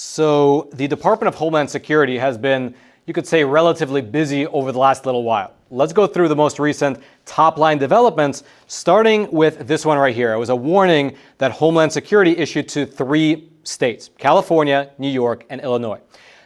So the Department of Homeland Security has been, you could say, relatively busy over the last little while. Let's go through the most recent top-line developments, starting with this one right here. It was a warning that Homeland Security issued to 3 states, California, New York, and Illinois.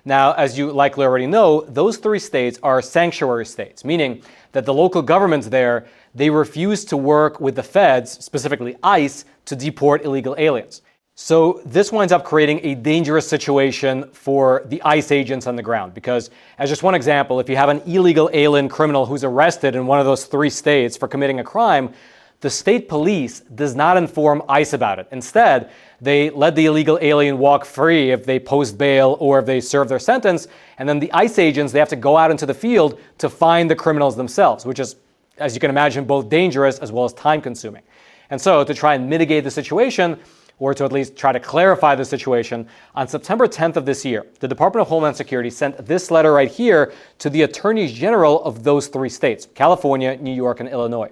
Now, as you likely already know, those 3 states are sanctuary states, meaning that the local governments there, they refuse to work with the feds, specifically ICE, to deport illegal aliens. So this winds up creating a dangerous situation for the ICE agents on the ground because, as just one example, if you have an illegal alien criminal who's arrested in one of those 3 states for committing a crime, the state police does not inform ICE about it. Instead, they let the illegal alien walk free if they post bail or if they serve their sentence, and then the ICE agents, they have to go out into the field to find the criminals themselves, which is, as you can imagine, both dangerous as well as time-consuming. And so, to try and mitigate the situation, or to at least try to clarify the situation, on September 10th of this year, the Department of Homeland Security sent this letter right here to the attorneys general of those 3 states, California, New York, and Illinois.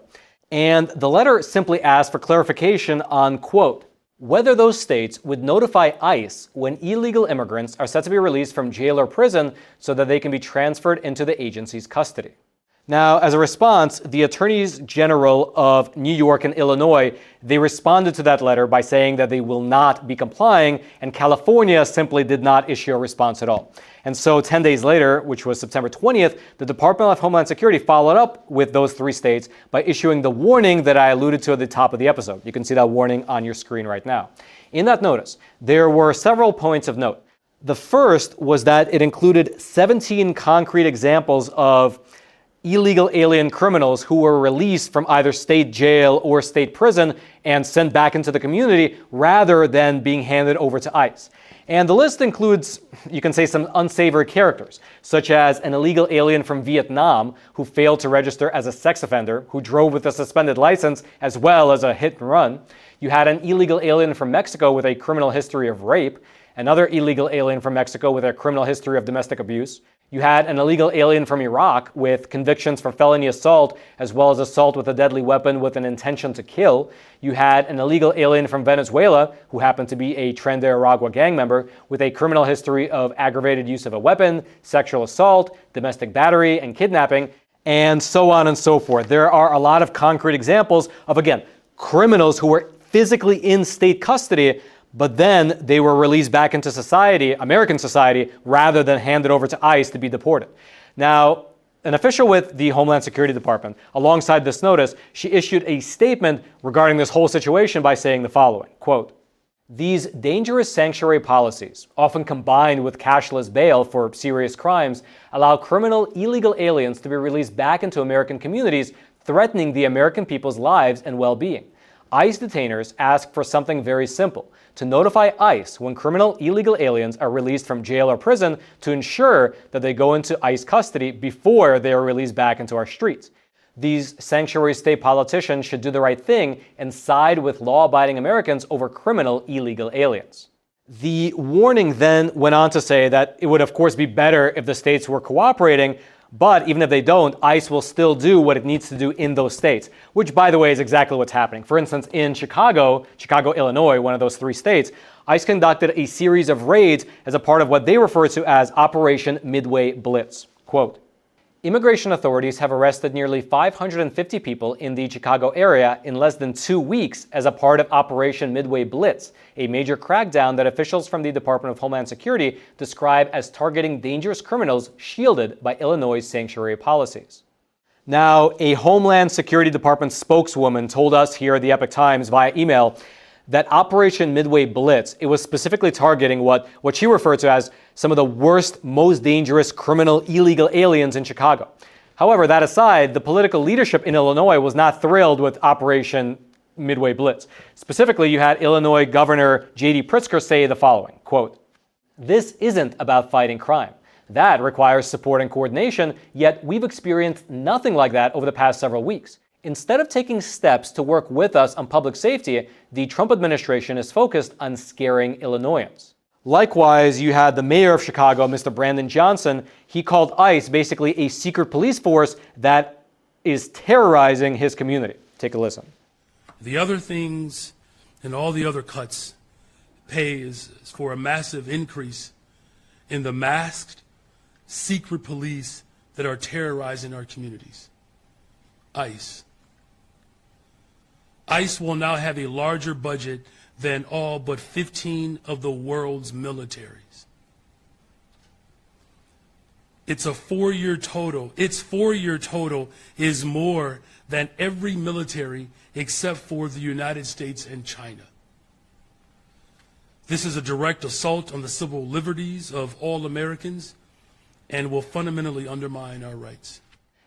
And the letter simply asked for clarification on, quote, whether those states would notify ICE when illegal immigrants are set to be released from jail or prison so that they can be transferred into the agency's custody. Now, as a response, the attorneys general of New York and Illinois, they responded to that letter by saying that they will not be complying, and California simply did not issue a response at all. And so 10 days later, which was September 20th, the Department of Homeland Security followed up with those 3 states by issuing the warning that I alluded to at the top of the episode. You can see that warning on your screen right now. In that notice, there were several points of note. The first was that it included 17 concrete examples of illegal alien criminals who were released from either state jail or state prison and sent back into the community rather than being handed over to ICE. And the list includes, you can say, some unsavory characters, such as an illegal alien from Vietnam who failed to register as a sex offender, who drove with a suspended license as well as a hit and run. You had an illegal alien from Mexico with a criminal history of rape, another illegal alien from Mexico with a criminal history of domestic abuse. You had an illegal alien from Iraq with convictions for felony assault as well as assault with a deadly weapon with an intention to kill. You had an illegal alien from Venezuela who happened to be a Tren de Aragua gang member with a criminal history of aggravated use of a weapon, sexual assault, domestic battery, and kidnapping, and so on and so forth. There are a lot of concrete examples of, again, criminals who were physically in state custody, but then they were released back into society, American society, rather than handed over to ICE to be deported. Now, an official with the Homeland Security Department, alongside this notice, she issued a statement regarding this whole situation by saying the following, quote, these dangerous sanctuary policies, often combined with cashless bail for serious crimes, allow criminal illegal aliens to be released back into American communities, threatening the American people's lives and well-being. ICE detainers ask for something very simple, to notify ICE when criminal illegal aliens are released from jail or prison to ensure that they go into ICE custody before they are released back into our streets. These sanctuary state politicians should do the right thing and side with law-abiding Americans over criminal illegal aliens. The warning then went on to say that it would of course be better if the states were cooperating, but even if they don't, ICE will still do what it needs to do in those states, which, by the way, is exactly what's happening. For instance, in Chicago, Illinois, one of those 3 states, ICE conducted a series of raids as a part of what they refer to as Operation Midway Blitz. Quote, immigration authorities have arrested nearly 550 people in the Chicago area in less than 2 weeks as a part of Operation Midway Blitz, a major crackdown that officials from the Department of Homeland Security describe as targeting dangerous criminals shielded by Illinois' sanctuary policies. Now, a Homeland Security Department spokeswoman told us here at the Epoch Times via email that Operation Midway Blitz, it was specifically targeting what she referred to as some of the worst, most dangerous criminal illegal aliens in Chicago. However, that aside, the political leadership in Illinois was not thrilled with Operation Midway Blitz. Specifically, you had Illinois Governor J.D. Pritzker say the following, quote, this isn't about fighting crime. That requires support and coordination, yet we've experienced nothing like that over the past several weeks. Instead of taking steps to work with us on public safety, the Trump administration is focused on scaring Illinoisans. Likewise, you had the mayor of Chicago, Mr. Brandon Johnson. He called ICE basically a secret police force that is terrorizing his community. Take a listen. The other things and all the other cuts pays for a massive increase in the masked, secret police that are terrorizing our communities. ICE. ICE will now have a larger budget than all but 15 of the world's militaries. Its 4-year total is more than every military except for the United States and China. This is a direct assault on the civil liberties of all Americans and will fundamentally undermine our rights.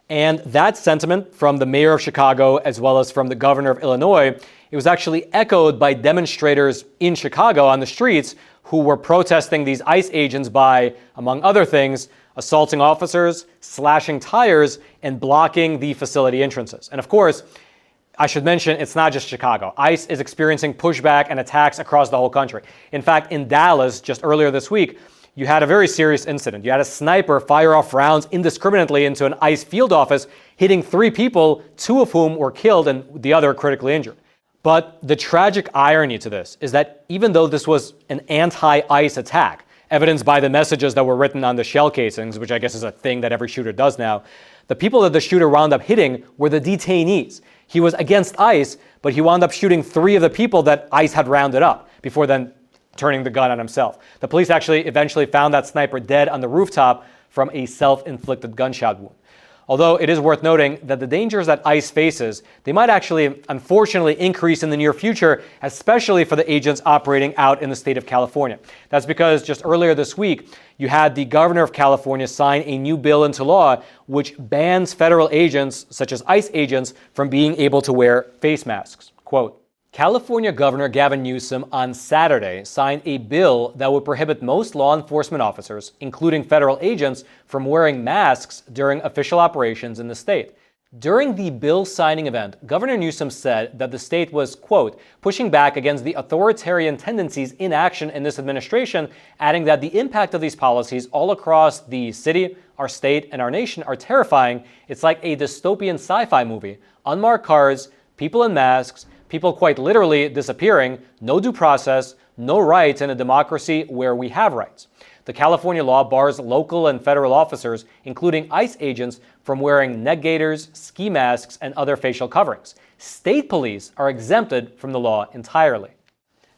And that sentiment from the mayor of Chicago as well as from the governor of Illinois, it was actually echoed by demonstrators in Chicago on the streets who were protesting these ICE agents by, among other things, assaulting officers, slashing tires, and blocking the facility entrances. And of course, I should mention, it's not just Chicago. ICE is experiencing pushback and attacks across the whole country. In fact, in Dallas, just earlier this week, you had a very serious incident. You had a sniper fire off rounds indiscriminately into an ICE field office, hitting 3 people, 2 of whom were killed and the other critically injured. But the tragic irony to this is that even though this was an anti-ICE attack, evidenced by the messages that were written on the shell casings, which I guess is a thing that every shooter does now, the people that the shooter wound up hitting were the detainees. He was against ICE, but he wound up shooting 3 of the people that ICE had rounded up before then turning the gun on himself. The police actually eventually found that sniper dead on the rooftop from a self-inflicted gunshot wound. Although it is worth noting that the dangers that ICE faces, they might actually unfortunately increase in the near future, especially for the agents operating out in the state of California. That's because just earlier this week, you had the governor of California sign a new bill into law which bans federal agents, such as ICE agents, from being able to wear face masks. Quote, California Governor Gavin Newsom on Saturday signed a bill that would prohibit most law enforcement officers, including federal agents, from wearing masks during official operations in the state. During the bill signing event, Governor Newsom said that the state was, quote, pushing back against the authoritarian tendencies in action in this administration, adding that the impact of these policies all across the city, our state, and our nation are terrifying. It's like a dystopian sci-fi movie. Unmarked cars, people in masks, people quite literally disappearing, no due process, no rights in a democracy where we have rights. The California law bars local and federal officers, including ICE agents, from wearing neck gaiters, ski masks, and other facial coverings. State police are exempted from the law entirely.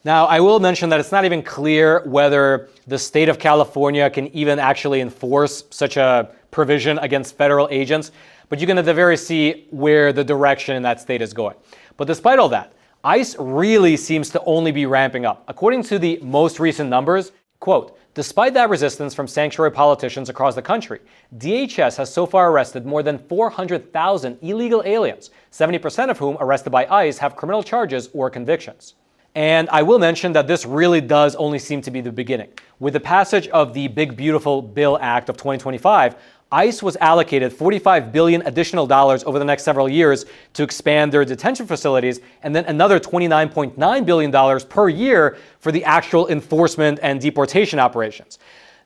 Now, I will mention that it's not even clear whether the state of California can even actually enforce such a provision against federal agents, but you can at the very see where the direction in that state is going. But despite all that, ICE really seems to only be ramping up. According to the most recent numbers, quote, despite that resistance from sanctuary politicians across the country, DHS has so far arrested more than 400,000 illegal aliens, 70% of whom arrested by ICE have criminal charges or convictions. And I will mention that this really does only seem to be the beginning. With the passage of the Big Beautiful Bill Act of 2025, ICE was allocated $45 billion additional dollars over the next several years to expand their detention facilities, and then another $29.9 billion per year for the actual enforcement and deportation operations.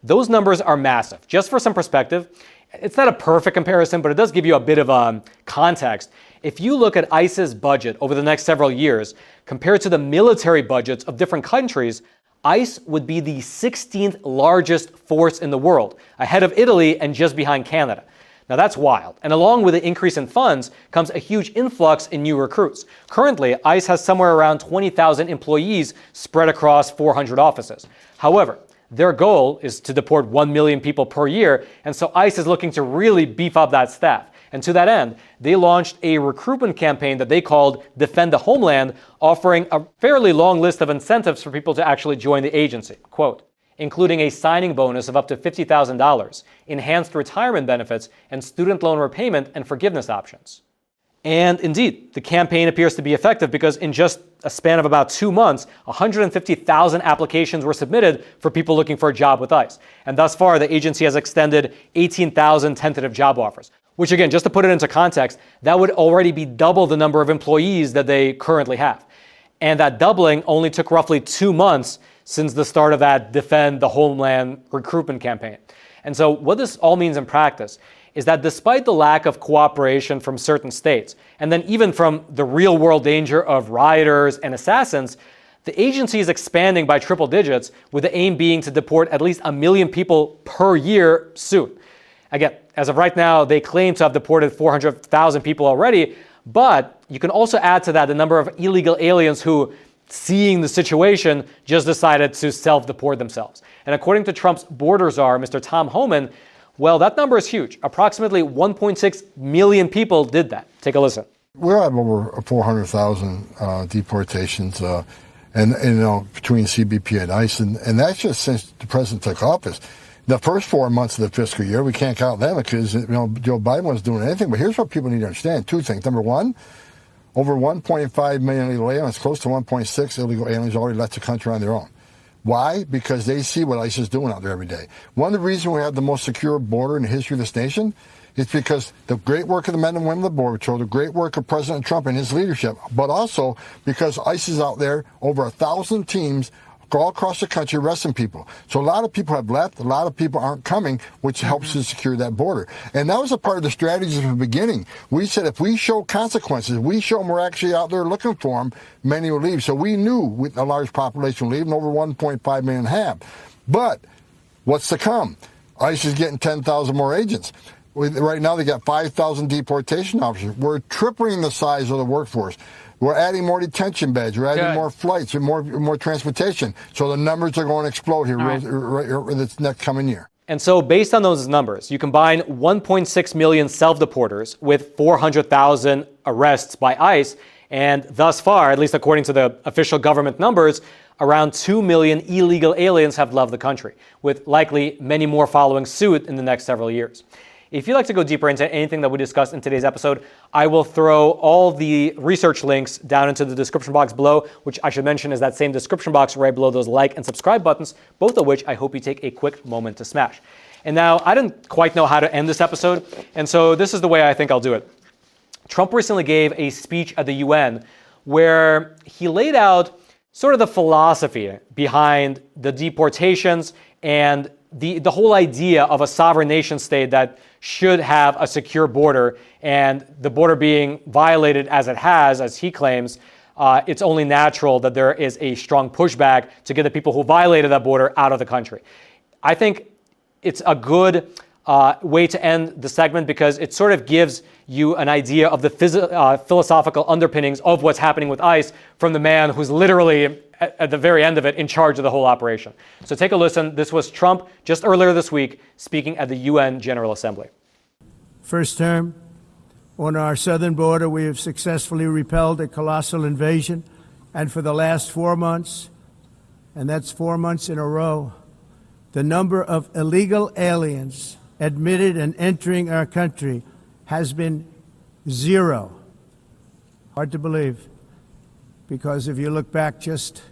Those numbers are massive. Just for some perspective, it's not a perfect comparison, but it does give you a bit of context. If you look at ICE's budget over the next several years, compared to the military budgets of different countries, ICE would be the 16th largest force in the world, ahead of Italy and just behind Canada. Now that's wild. And along with the increase in funds comes a huge influx in new recruits. Currently, ICE has somewhere around 20,000 employees spread across 400 offices. However, their goal is to deport 1 million people per year, and so ICE is looking to really beef up that staff. And to that end, they launched a recruitment campaign that they called Defend the Homeland, offering a fairly long list of incentives for people to actually join the agency. Quote, including a signing bonus of up to $50,000, enhanced retirement benefits, and student loan repayment and forgiveness options. And indeed, the campaign appears to be effective because in just a span of about 2 months, 150,000 applications were submitted for people looking for a job with ICE. And thus far, the agency has extended 18,000 tentative job offers, which again, just to put it into context, that would already be double the number of employees that they currently have. And that doubling only took roughly 2 months since the start of that Defend the Homeland recruitment campaign. And so what this all means in practice is that despite the lack of cooperation from certain states, and then even from the real-world danger of rioters and assassins, The agency is expanding by triple digits, with the aim being to deport at least 1 million people per year soon. Again, as of right now, they claim to have deported 400,000 people already, but you can also add to that the number of illegal aliens who, seeing the situation, just decided to self-deport themselves. And according to Trump's border czar, Mr. Tom Homan, well, that number is huge. Approximately 1.6 million people did that. Take a listen. We'll have over 400,000 deportations, and between CBP and ICE, and that's just since the president took office. The first 4 months of the fiscal year, we can't count them because Joe Biden wasn't doing anything. But here's what people need to understand: 2 things. Number one, over 1.5 million illegal aliens, close to 1.6 illegal aliens already left the country on their own. Why? Because they see what ICE is doing out there every day. One of the reasons we have the most secure border in the history of this nation is because the great work of the men and women of the Border Patrol, the great work of President Trump and his leadership, but also because ICE is out there, over 1,000 teams all across the country arresting people. So a lot of people have left, a lot of people aren't coming, which helps to secure that border. And that was a part of the strategy from the beginning. We said if we show consequences, we show them we're actually out there looking for them, many will leave. So we knew a large population would leave, and over 1.5 million have. But what's to come? ICE is getting 10,000 more agents. Right now they got 5,000 deportation officers. We're tripling the size of the workforce. We're adding more detention beds. We're adding more flights and more transportation. So the numbers are going to explode here this next coming year. And so based on those numbers, you combine 1.6 million self-deporters with 400,000 arrests by ICE, and thus far, at least according to the official government numbers, around 2 million illegal aliens have left the country, with likely many more following suit in the next several years. If you'd like to go deeper into anything that we discussed in today's episode, I will throw all the research links down into the description box below, which I should mention is that same description box right below those like and subscribe buttons, both of which I hope you take a quick moment to smash. And now, I didn't quite know how to end this episode, and so this is the way I think I'll do it. Trump recently gave a speech at the UN where he laid out sort of the philosophy behind the deportations and the whole idea of a sovereign nation state that should have a secure border, and the border being violated as it has, as he claims, it's only natural that there is a strong pushback to get the people who violated that border out of the country. I think it's a good way to end the segment because it sort of gives you an idea of the philosophical underpinnings of what's happening with ICE from the man who's literally at the very end of it in charge of the whole operation. So take a listen. This was Trump just earlier this week speaking at the UN General Assembly. First term, on our southern border, we have successfully repelled a colossal invasion. And for the last 4 months, and that's 4 months in a row, the number of illegal aliens admitted and entering our country has been 0. Hard to believe, because if you look back just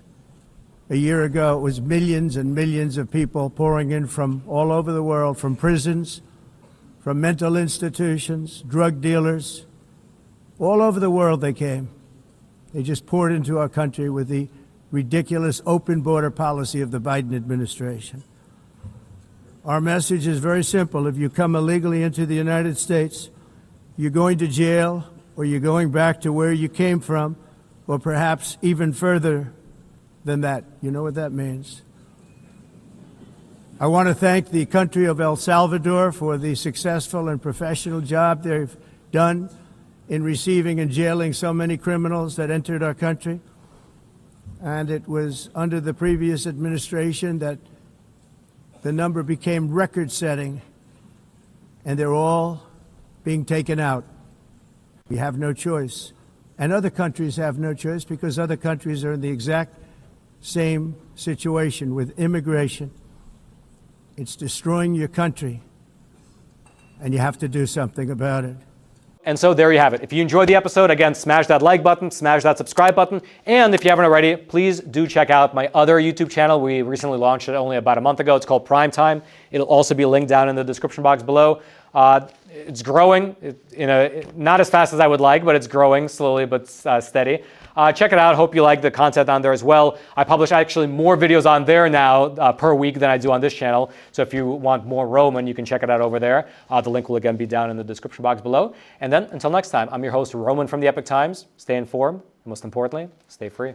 a year ago, it was millions and millions of people pouring in from all over the world, from prisons, from mental institutions, drug dealers. All over the world they came. They just poured into our country with the ridiculous open border policy of the Biden administration. Our message is very simple. If you come illegally into the United States, you're going to jail, or you're going back to where you came from, or perhaps even further than that. You know what that means. I want to thank the country of El Salvador for the successful and professional job they've done in receiving and jailing so many criminals that entered our country. And it was under the previous administration that the number became record-setting, and they're all being taken out. We have no choice. And other countries have no choice because other countries are in the exact same situation with immigration. It's destroying your country, and you have to do something about it. And so there you have it. If you enjoyed the episode, again, smash that like button, smash that subscribe button, and if you haven't already, please do check out my other YouTube channel. We recently launched it only about a month ago. It's called Primetime. It'll also be linked down in the description box below. It's growing, not as fast as I would like, but it's growing slowly but steady. Check it out. Hope you like the content on there as well. I publish actually more videos on there now per week than I do on this channel. So if you want more Roman, you can check it out over there. The link will again be down in the description box below. And then until next time, I'm your host, Roman from the Epoch Times. Stay informed, and most importantly, stay free.